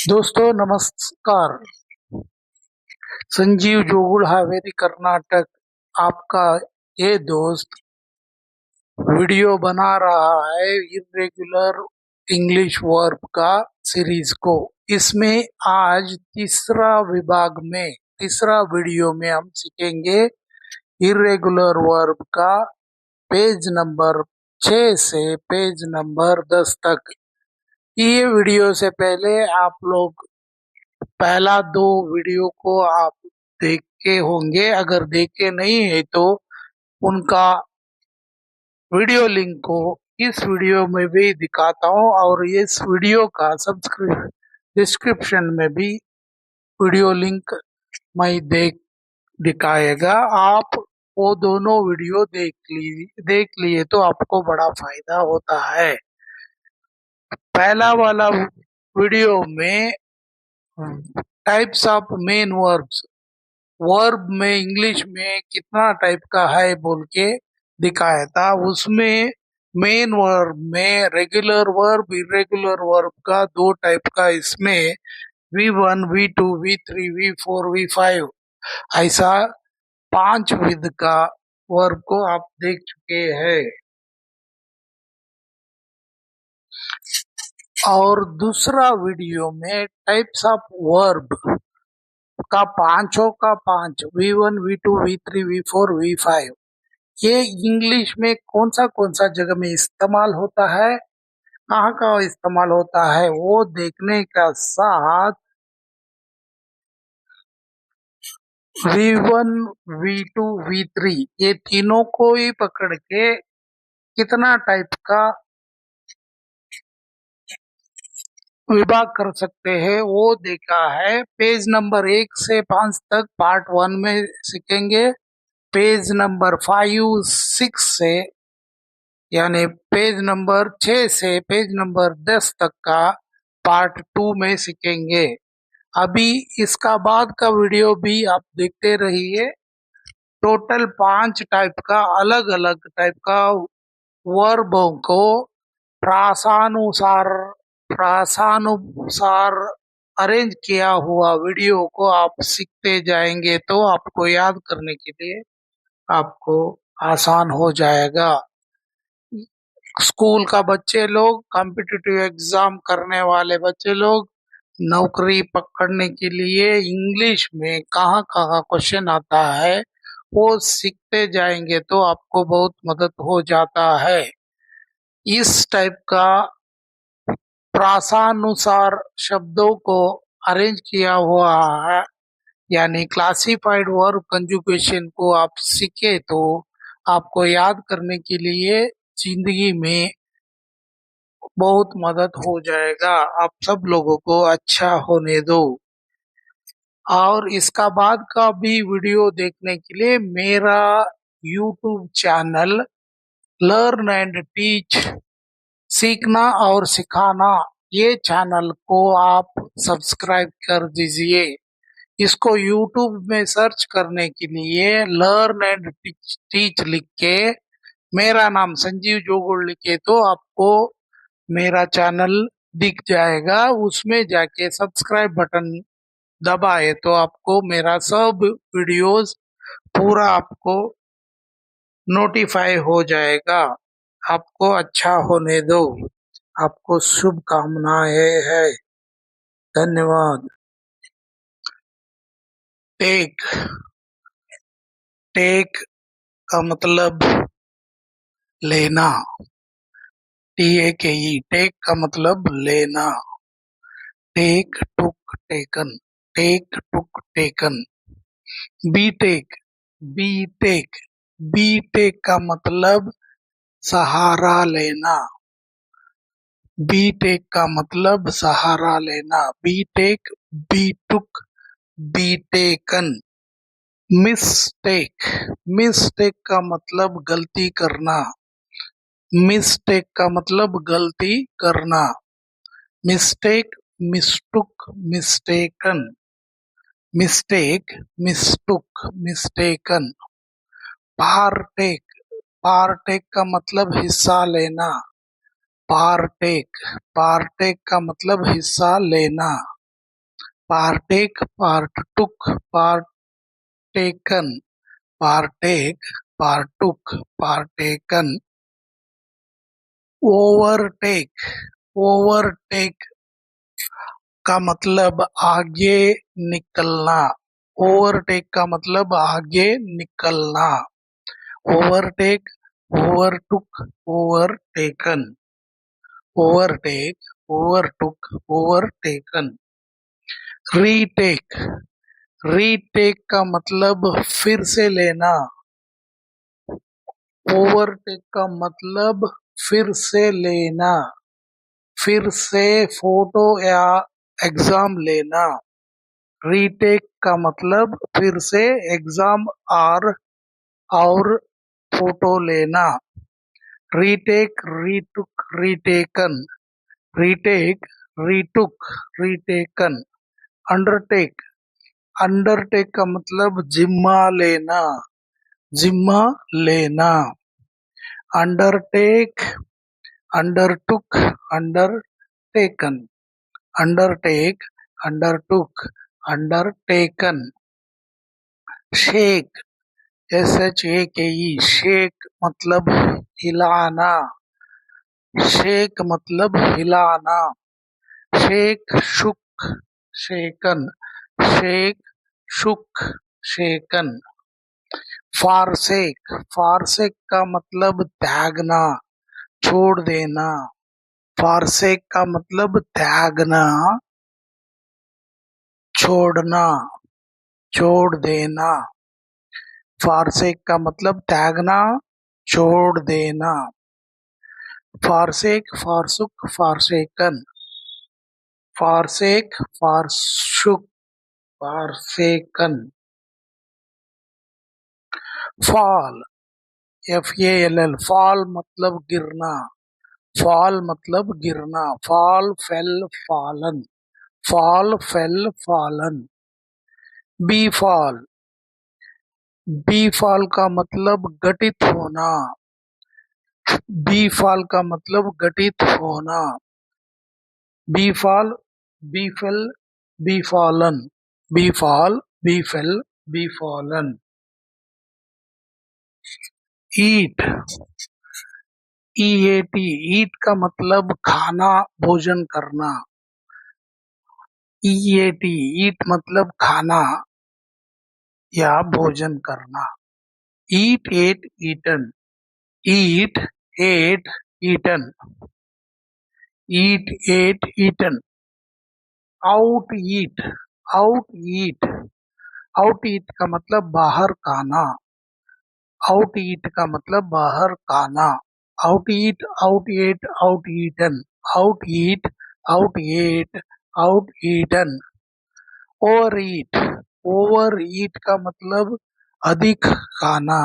दोस्तों नमस्कार। संजीव जोगुल हावेरी कर्नाटक आपका ये दोस्त वीडियो बना रहा है इर्रेगुलर इंग्लिश वर्ब का सीरीज को। इसमें आज तीसरा वीडियो में हम सीखेंगे इर्रेगुलर वर्ब का पेज नंबर 6 से पेज नंबर 10 तक। ये वीडियो से पहले आप लोग पहला 2 वीडियो को आप देखे होंगे। अगर देखे नहीं है तो उनका वीडियो लिंक को इस वीडियो में भी दिखाता हूँ और इस वीडियो का डिस्क्रिप्शन में भी वीडियो लिंक मैं दिखाएगा। आप वो दोनों वीडियो देख लिए तो आपको बड़ा फायदा होता है। पहला वाला वीडियो में types of main verbs, verb में इंग्लिश में कितना टाइप का है बोल के दिखाया था। उसमें मेन वर्ब में रेगुलर वर्ब इरेगुलर वर्ब का 2 टाइप का, इसमें V1 V2 V3 V4 V5 ऐसा 5 विध का वर्ब को आप देख चुके हैं। और दूसरा वीडियो में टाइप्स ऑफ वर्ब का 5 का 5 V1 V2 V3 V4 V5 ये इंग्लिश में कौन सा जगह में इस्तेमाल होता है, कहाँ का इस्तेमाल होता है, वो देखने का साथ V1 V2 V3 ये तीनों को ही पकड़ के कितना टाइप का विभाग कर सकते हैं वो देखा है। पेज नंबर 1 से 5 तक पार्ट 1 में सीखेंगे। पेज नंबर 5 6 से यानी पेज नंबर 6 से पेज नंबर 10 तक का पार्ट 2 में सीखेंगे। अभी इसका बाद का वीडियो भी आप देखते रहिए। टोटल 5 टाइप का अलग अलग टाइप का वर्बों को प्रासानुसार अरेंज किया हुआ वीडियो को आप सीखते जाएंगे तो आपको याद करने के लिए आपको आसान हो जाएगा। स्कूल का बच्चे लोग, कॉम्पिटिटिव एग्जाम करने वाले बच्चे लोग, नौकरी पकड़ने के लिए इंग्लिश में कहाँ कहाँ क्वेश्चन आता है वो सीखते जाएंगे तो आपको बहुत मदद हो जाता है। इस टाइप का प्रासानुसार शब्दों को अरेंज किया हुआ है यानी क्लासिफाइड वर्ब कंजुगेशन को आप सीखे तो आपको याद करने के लिए जिंदगी में बहुत मदद हो जाएगा। आप सब लोगों को अच्छा होने दो। और इसका बाद का भी वीडियो देखने के लिए मेरा YouTube channel learn and teach, सीखना और सिखाना, ये चैनल को आप सब्सक्राइब कर दीजिए। इसको YouTube में सर्च करने के लिए लर्न एंड टीच लिख के मेरा नाम संजीव जोगुल लिखे तो आपको मेरा चैनल दिख जाएगा। उसमें जाके सब्सक्राइब बटन दबाए तो आपको मेरा सब वीडियोस पूरा आपको नोटिफाई हो जाएगा। आपको अच्छा होने दो। आपको शुभकामनाएं है। धन्यवाद। टेक का मतलब लेना, TAKE, टेक का मतलब लेना। Take took taken, take took taken. Betake betake का मतलब सहारा लेना। बीटेक का मतलब सहारा लेना। बीटेक, बीटुक, बीटेकन। मिस्टेक का मतलब गलती करना। मिस्टेक का मतलब गलती करना। Mistake, mistook, mistaken. Mistake, mistook, mistaken. Partake का मतलब हिस्सा लेना। पार्टेक का मतलब हिस्सा लेना। partake, partook, partaken, partake, partook, partaken, overtake, overtake का मतलब आगे निकलना, ओवरटेक का मतलब आगे निकलना, overtake, overtook, overtaken, overtake, overtook, overtaken, retake, retake का मतलब फिर से लेना, ओवरटेक का मतलब फिर से लेना, फिर से फोटो या एग्जाम लेना, रीटेक का मतलब फिर से एग्जाम और फोटो लेना, रीटेक, रीटुक, रीटेकन, रीटेक, रीटुक, रीटेकन, अंडरटेक, अंडरटेक का मतलब जिम्मा लेना, जिम्मा लेना, undertake, undertook, undertaken, undertake, undertook, undertaken, shake, SHAKE, shake मतलब हिलाना, शेक मतलब हिलाना, शेक, शुक, शेकन, शेक, शुक, शेकन, फारसेक, फारसेक का मतलब त्यागना, छोड़ देना, फारसेक का मतलब त्यागना, छोड़ना, छोड़ देना, फारसेक का मतलब त्यागना, छोड़ देना, forsake, forsook, forsaken, forsake, forsook, forsaken, fall, FALL, fall मतलब गिरना, फॉल मतलब गिरना, fall, fell, fallen, fall, fell, fallen, befall, befall का मतलब घटित होना, बी फॉल का मतलब घटित होना, befall, befell, befallen, befall, befell, befallen, eat, EAT, eat का मतलब खाना, भोजन करना, EAT, ईट मतलब खाना या भोजन करना, ईट, एट, ईटन, ईट, एट, ईटन, ईट, eight, eaten, outeat, out ईट, आउट ईट का मतलब बाहर खाना, आउट ईट का मतलब बाहर खाना, outeat, outate, outeaten, outeat, outate, outeaten, overeat, overeat का मतलब अधिक खाना,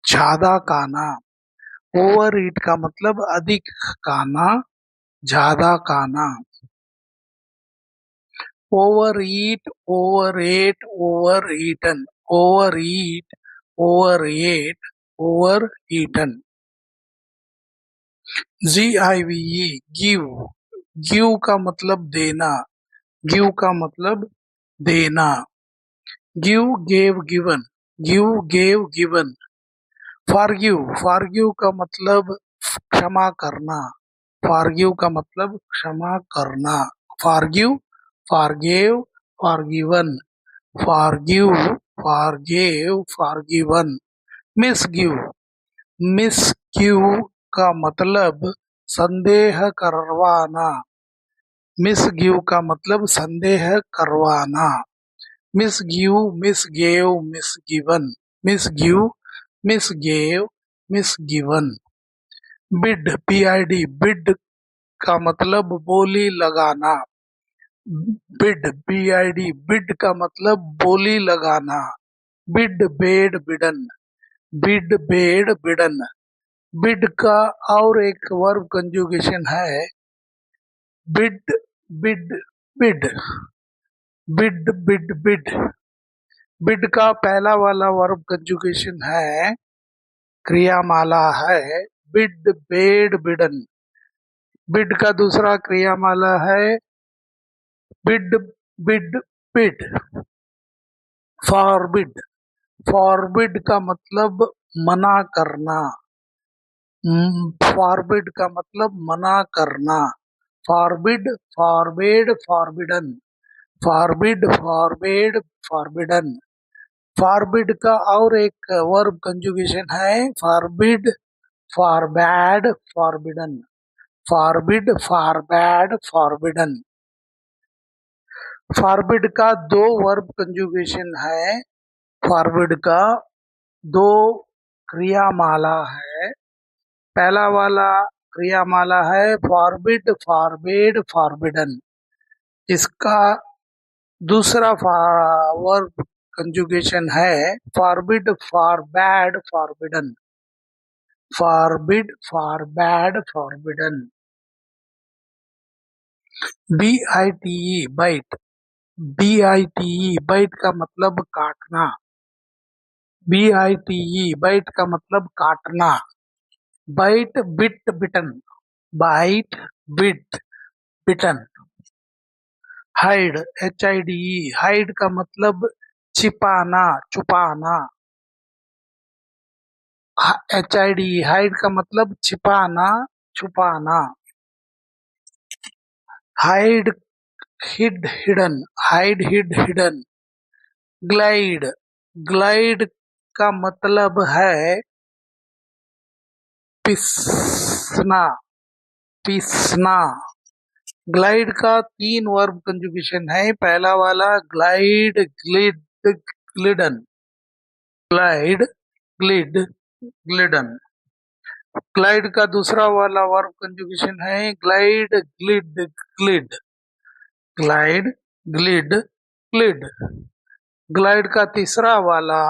ज्यादा खाना, ओवर ईट का मतलब अधिक खाना, ज्यादा खाना, overeat, overate, overeaten, overeat, overate, overeaten, GIVE, give, give का मतलब देना, गिव का मतलब देना, give, gave, given, give, gave, given, forgive, forgive का मतलब क्षमा करना, फॉरगिव का मतलब क्षमा करना, forgive, forgave, forgiven, forgive, forgave, forgiven, misgive, misgive का मतलब संदेह करवाना, मिसगिव का मतलब संदेह करवाना, misgive, misgave, misgiven, misgive, misgave, misgiven, bid, BID, bid का मतलब बोली लगाना, बिड, BID, बिड का मतलब बोली लगाना, bid, bed, बिडन, bid, bed, बिडन, bid का और एक वर्ब कंजुगेशन है bid, bid, bid, bid, bid, bid, bid का पहला वाला वर्ब कंजुगेशन है, क्रियामाला है बिड, बेड, बिडन, बिड का दूसरा क्रियामाला है bid, bid, bid, forbid, forbid का मतलब मना करना, फॉरबिड का मतलब मना करना, forbid, forbade, forbidden, forbid, forbade, forbidden. Forbid का और एक वर्ब कंजुगेशन है forbid, forbade, forbidden, forbid, forbade, forbidden. Forbid का दो वर्ब कंजुगेशन है, फॉरबिड का दो क्रियामाला है। पहला वाला क्रियामाला है फॉरबिड, फॉरबेड, फॉरबिडन। इसका दूसरा वर्ब कंजुगेशन है forbid, forbade, forbidden, forbid, forbade, forbidden. BITE, bite, BITE, bite का मतलब काटना, BITE, बाइट का मतलब काटना, bite, bit, bitten, bite, bit, bitten. Hide, HIDE, hide का मतलब छिपाना, छुपाना, HIDE, हाइड का मतलब छिपाना, छुपाना। Hide, hid, hidden, hide, hid, hidden. Glide, glide का मतलब है पिसना, पिसना। ग्लाइड का तीन वर्ब कंजुगेशन है, पहला वाला glide, ग्लिड, Gliddon, glide, ग्लिड, Gliddon. Glide का दूसरा वाला वर्ब कंजुगेशन है ग्लाइड, ग्लिड, ग्लिड, ग्लाइड, ग्लिड, ग्लिड। ग्लाइड का तीसरा वाला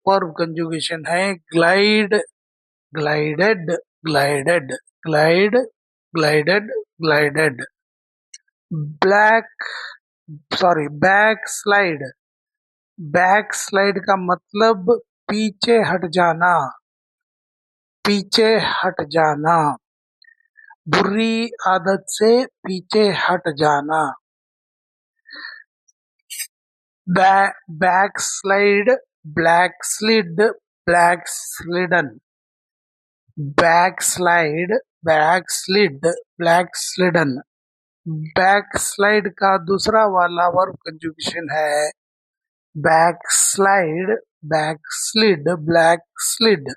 वर्ब कंजुगेशन है glide, glided, glided, glide, glided, glided. Black, sorry, back slide, back slide का मतलब पीछे हट जाना, पीछे हट जाना, बुरी आदत से पीछे हट जाना। Backslide, backslid, backslidden, backslide, backslid, backslidden. Backslide का दूसरा वाला वर्ब कंजुगेशन है backslide, backslid, backslid,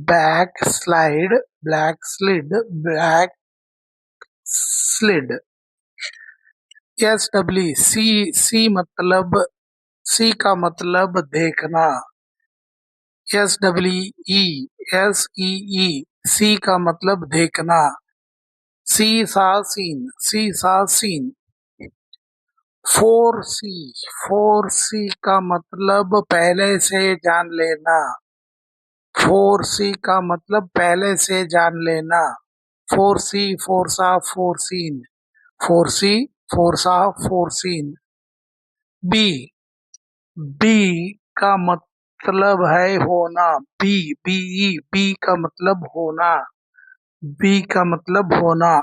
backslide, backslid, backslid. SWC, see का मतलब देखना, SWE, सी का मतलब देखना, सी सा सीन, सी सा सीन। 4C, 4C का मतलब पहले से जान लेना, 4C का मतलब पहले से जान लेना, 4C, foresaw, foreseen, 4C, foresaw, foreseen. Be, be का मतलब है होना, बी का मतलब होना, बी का मतलब होना।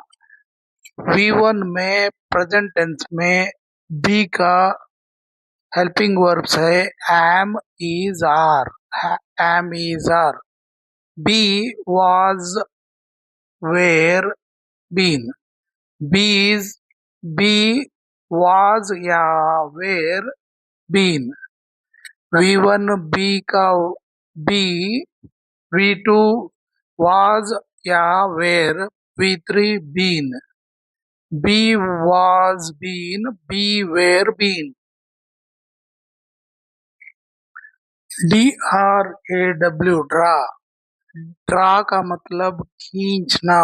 V1 में प्रेजेंट टेंस में बी का हेल्पिंग वर्ब्स है am, is, are, am, is, are. Be was, were, been, bees, be, was या were, been। V1 बी का बी, V2 was या were, V3 been, be was been, be were been। DRAW, draw, draw का मतलब खींचना,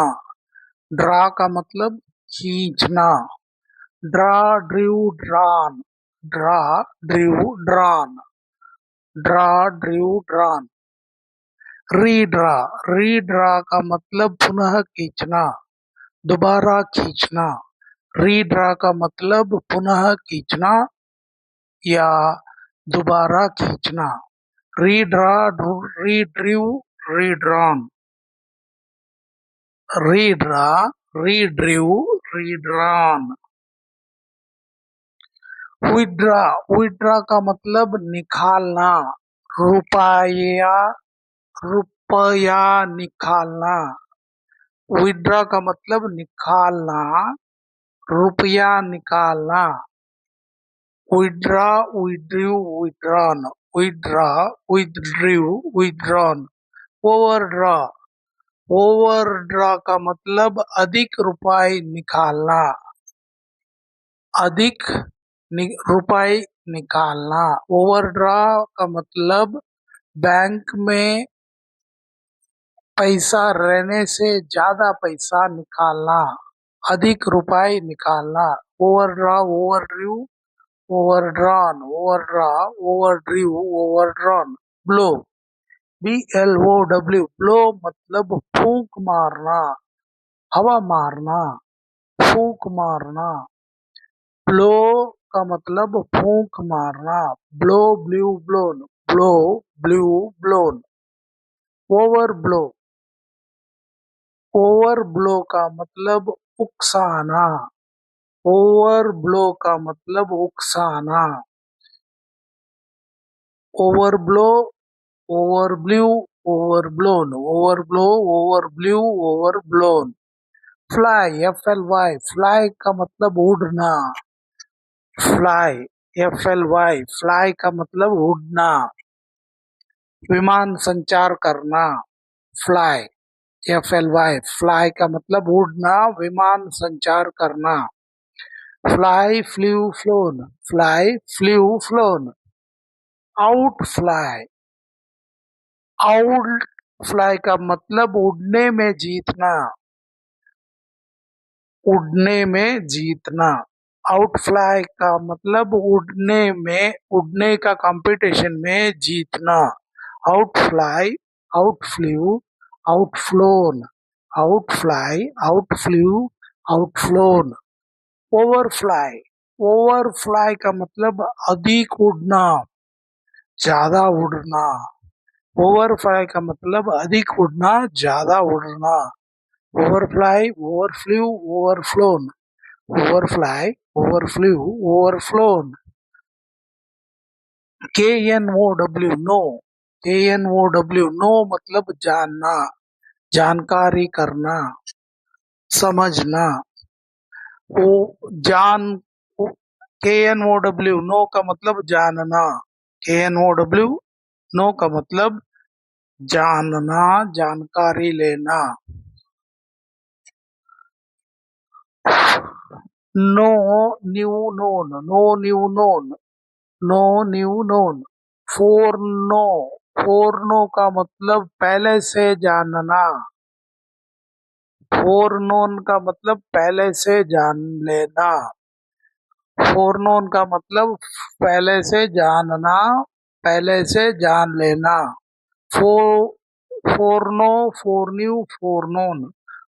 draw का मतलब खींचना, draw, drew, drawn, draw, drew, drawn, draw, drew, drawn. Redraw, redraw का मतलब पुनः खींचना, दोबारा खींचना, रीड्रा का मतलब पुनः खींचना या दोबारा खींचना। Redraw, रीड्रू, redrawn, redraw, रीड्रू, redrawn. Withdraw, withdraw का मतलब निकालना, रुपया, रुपया निकालना। विड्रा का मतलब निकालना, रुपया निकालना। Withdraw, withdrew, withdrawn, withdraw, withdrew, withdrawn. Overdraw, overdraw का मतलब अधिक रुपए निकालना, अधिक रुपए निकालना। ओवरड्रा का मतलब बैंक में पैसा रहने से ज्यादा पैसा निकालना, अधिक रुपए निकालना। Overdraw, overdrew, overdrawn, overdraw, overdrew, overdrawn. Blow, BLOW, blow मतलब फूंक मारना, हवा मारना, फूंक मारना। ब्लो का मतलब फूंक मारना, blow, blew, blown, blow, blew, blown. Overblow, overblow का मतलब उकसाना, ओवरब्लो का मतलब उकसाना। Overblow, overblew, overblown, overblow, overblew, overblown. Fly, FLY, fly का मतलब उड़ना, फ्लाई, FLY, फ्लाई का मतलब उड़ना। विमान संचार करना, फ्लाई, FLY, फ्लाई का मतलब उड़ना, विमान संचार करना। Fly, flu, phloem, fly, flu, phloem. Out fly, out fly का मतलब उड़ने में जीतना, उड़ने में जीतना। आउट फ्लाई का मतलब उड़ने में, उड़ने का कंपटीशन में जीतना। Out fly, out flu, out phloem, out fly, out flu, out phloem. Overfly, overfly का मतलब अधिक उड़ना, ज्यादा उड़ना। ओवरफ्लाई का मतलब अधिक उड़ना, ज्यादा उड़ना। Overfly, overflew, overflown, overfly, overflew, overflown. KNOW, know, KNOW, know मतलब जानना, जानकारी करना, समझना। ओ जान, KNOW, नो का मतलब जानना, KNOW, नो का मतलब जानना, जानकारी लेना। Know knew known, know knew known, know knew known. Foreknow, foreknow का मतलब पहले से जानना, फोर नोन का मतलब पहले से जान लेना। फोर नोन का मतलब पहले से जानना, पहले से जान लेना। Fore, foreknow, foreknew, foreknown,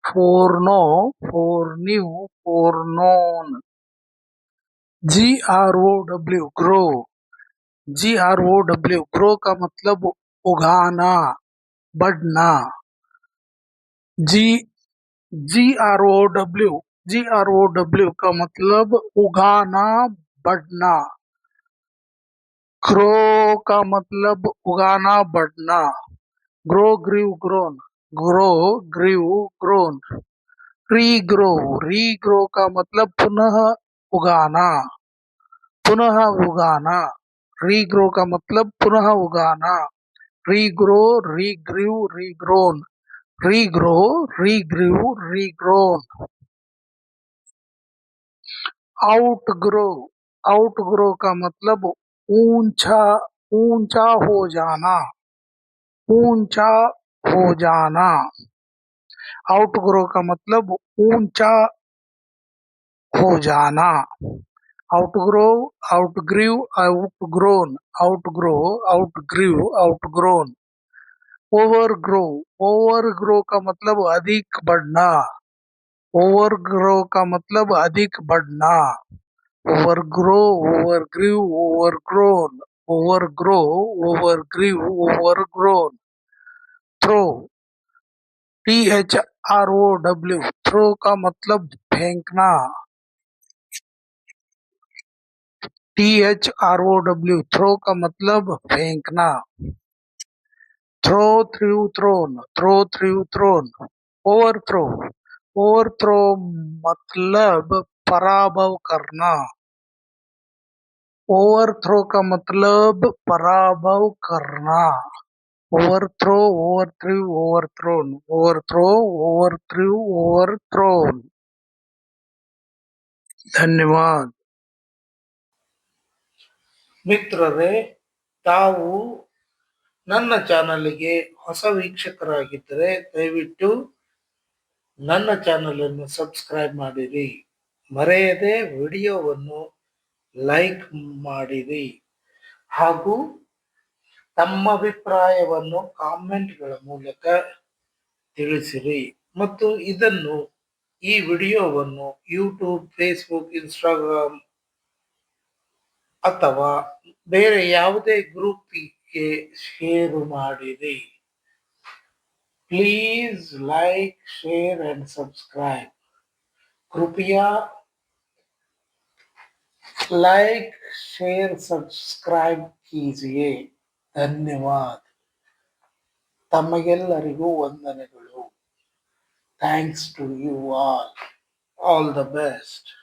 foreknow, foreknew, foreknown. GROW, grow, GROW, grow का मतलब उगाना, बढ़ना। जी GROW, GROW का मतलब उगाना, बढ़ना। ग्रो का मतलब उगाना, बढ़ना। Grow, grew, grown, grow, grew, grown. Regrow, regrow का मतलब पुनः उगाना, पुनः उगाना। रीग्रो का मतलब पुनः उगाना। Regrow, regrew, regrown, regrow, regrew, regrown. Outgrow, outgrow का मतलब ऊंचा, ऊंचा हो जाना, ऊंचा हो जाना। आउटग्रो का मतलब ऊंचा हो जाना। Outgrow, outgrew, outgrown, outgrow, outgrew, outgrown. Overgrow, overgrow का मतलब अधिक बढ़ना, ओवरग्रो का मतलब अधिक बढ़ना। Overgrow, overgrew, overgrown, overgrow, overgrew, overgrown. Throw, THROW, throw का मतलब फेंकना, THROW, थ्रो का मतलब फेंकना। Throw threw thrown, throw threw thrown. Overthrow, overthrow मतलब पराभव करना। ओवरथ्रो का मतलब पराभव करना। Overthrow, overthrew, overthrown, overthrow, overthrew, overthrown. ಧನ್ಯವಾದ. ಮಿತ್ರರೇ, ತಾವು ನನ್ನ ಚಾನಲ್ಗೆ ಹೊಸ ವೀಕ್ಷಕರಾಗಿದ್ದರೆ ದಯವಿಟ್ಟು ನನ್ನ ಚಾನಲ್ ಅನ್ನು ಸಬ್ಸ್ಕ್ರೈಬ್ ಮಾಡಿರಿ. ಮರೆಯದೆ ವಿಡಿಯೋವನ್ನು ಲೈಕ್ ಮಾಡಿರಿ ಹಾಗೂ ತಮ್ಮ ಅಭಿಪ್ರಾಯವನ್ನು ಕಾಮೆಂಟ್ಗಳ ಮೂಲಕ ತಿಳಿಸಿರಿ. ಮತ್ತು ಈ ವಿಡಿಯೋವನ್ನು ಯೂಟ್ಯೂಬ್, ಫೇಸ್ಬುಕ್, ಇನ್ಸ್ಟಾಗ್ರಾಮ್ ಅಥವಾ ಬೇರೆ ಯಾವುದೇ ಗ್ರೂಪ್ಗೆ ಶೇರ್ ಮಾಡಿರಿ. Please like, share and subscribe. कृपया लाइक, शेयर, सब्सक्राइब कीजिए. ಧನ್ಯವಾದ. ತಮಗೆಲ್ಲರಿಗೂ ವಂದನೆಗಳು. Thanks to you all. All the best.